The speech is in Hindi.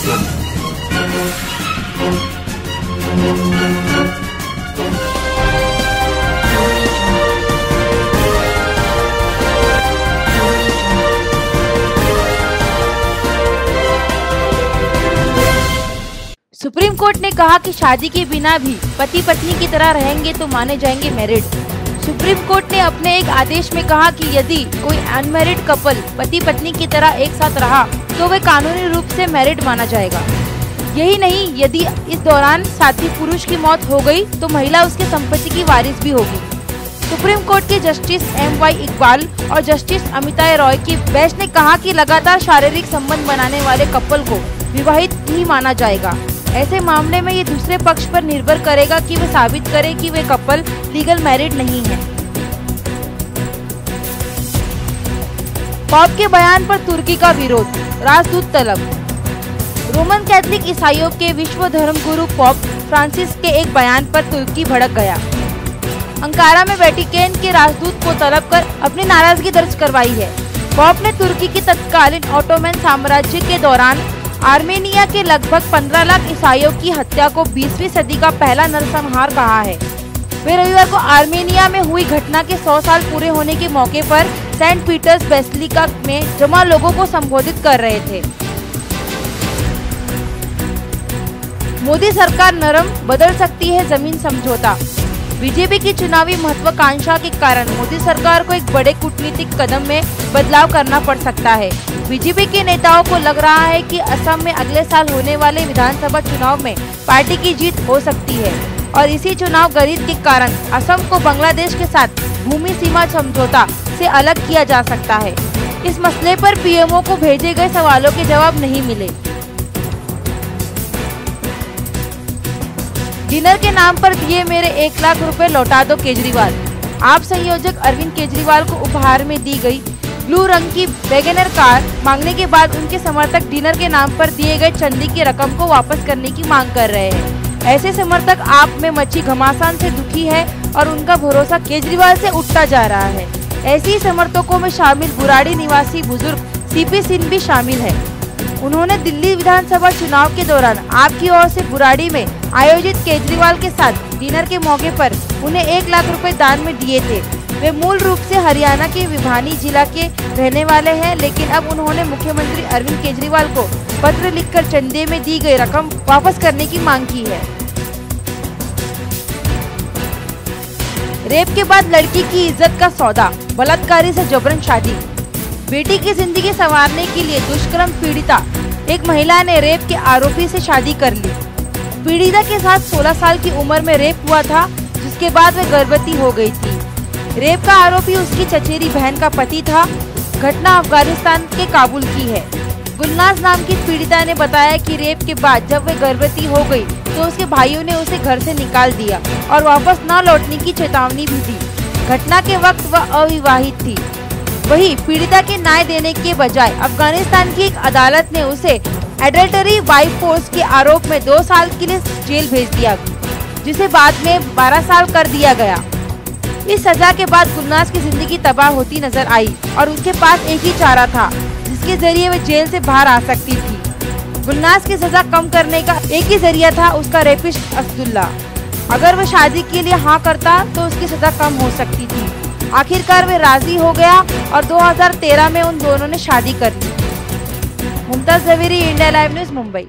सुप्रीम कोर्ट ने कहा कि शादी के बिना भी पति पत्नी की तरह रहेंगे तो माने जाएंगे मैरिड। सुप्रीम कोर्ट ने अपने एक आदेश में कहा कि यदि कोई अनमैरिड कपल पति पत्नी की तरह एक साथ रहा तो वे कानूनी रूप से मैरिड माना जाएगा। यही नहीं, यदि इस दौरान साथी पुरुष की मौत हो गई तो महिला उसके संपत्ति की वारिस भी होगी। सुप्रीम कोर्ट के जस्टिस M.Y. इकबाल और जस्टिस अमिता रॉय की बेंच ने कहा कि लगातार शारीरिक संबंध बनाने वाले कपल को विवाहित ही माना जाएगा। ऐसे मामले में ये दूसरे पक्ष पर निर्भर करेगा कि वे साबित करें कि वे कपल लीगल मैरिड नहीं है। पॉप के बयान पर तुर्की का विरोध, राजदूत तलब। रोमन कैथोलिक ईसाइयों के विश्व धर्म गुरु पॉप फ्रांसिस के एक बयान पर तुर्की भड़क गया। अंकारा में वेटिकन के राजदूत को तलब कर अपनी नाराजगी दर्ज करवाई है। पॉप ने तुर्की की तत्कालीन ऑटोमन साम्राज्य के दौरान आर्मेनिया के लगभग 15 लाख ईसाइयों की हत्या को 20वीं सदी का पहला नरसंहार कहा है। वे रविवार को आर्मेनिया में हुई घटना के 100 साल पूरे होने के मौके पर सेंट पीटर्स बेसिलिका में जमा लोगों को संबोधित कर रहे थे। मोदी सरकार नरम, बदल सकती है जमीन समझौता। बीजेपी की चुनावी महत्वाकांक्षा के कारण मोदी सरकार को एक बड़े कूटनीतिक कदम में बदलाव करना पड़ सकता है। बीजेपी के नेताओं को लग रहा है कि असम में अगले साल होने वाले विधानसभा चुनाव में पार्टी की जीत हो सकती है और इसी चुनाव गणित के कारण असम को बांग्लादेश के साथ भूमि सीमा समझौता से अलग किया जा सकता है। इस मसले पर पीएमओ को भेजे गए सवालों के जवाब नहीं मिले। डिनर के नाम पर दिए मेरे 1 लाख रुपए लौटा दो केजरीवाल। आप संयोजक अरविंद केजरीवाल को उपहार में दी गई ब्लू रंग की वैगनर कार मांगने के बाद उनके समर्थक डिनर के नाम पर दिए गए चंदी की रकम को वापस करने की मांग कर रहे हैं। ऐसे समर्थक आप में मची घमासान से दुखी है और उनका भरोसा केजरीवाल से उठता जा रहा है। ऐसे ही समर्थकों में शामिल बुराड़ी निवासी बुजुर्ग CP सिंह भी शामिल है। उन्होंने दिल्ली विधानसभा चुनाव के दौरान आपकी ओर से बुराड़ी में आयोजित केजरीवाल के साथ डिनर के मौके पर उन्हें 1 लाख रुपए दान में दिए थे। वे मूल रूप से हरियाणा के भिवानी जिला के रहने वाले हैं, लेकिन अब उन्होंने मुख्यमंत्री अरविंद केजरीवाल को पत्र लिखकर चंदे में दी गई रकम वापस करने की मांग की है। रेप के बाद लड़की की इज्जत का सौदा, बलात्कारी से जबरन शादी। बेटी की जिंदगी संवारने के लिए दुष्कर्म पीड़िता एक महिला ने रेप के आरोपी से शादी कर ली। पीड़िता के साथ 16 साल की उम्र में रेप हुआ था, जिसके बाद वह गर्भवती हो गई थी। रेप का आरोपी उसकी चचेरी बहन का पति था। घटना अफगानिस्तान के काबुल की है। गुलनाज नाम की पीड़िता ने बताया कि रेप के बाद जब वह गर्भवती हो गई तो उसके भाइयों ने उसे घर से निकाल दिया और वापस न लौटने की चेतावनी भी दी। घटना के वक्त वह अविवाहित थी। वहीं पीड़िता के न्याय देने के बजाय अफगानिस्तान की एक अदालत ने उसे एडल्टरी वाइफ फोर्स के आरोप में 2 साल के लिए जेल भेज दिया, जिसे बाद में 12 साल कर दिया गया। इस सजा के बाद गुलनाज की जिंदगी तबाह होती नजर आई और उसके पास एक ही चारा था जिसके जरिए वह जेल से बाहर आ सकती थी। गुलनाज की सजा कम करने का एक ही जरिया था उसका रेपिस्ट असदुल्ला। अगर वह शादी के लिए हाँ करता तो उसकी सजा कम हो सकती थी। आखिरकार वह राजी हो गया और 2013 में उन दोनों ने शादी कर ली। Mumtaz Javeri, India live news, Mumbai.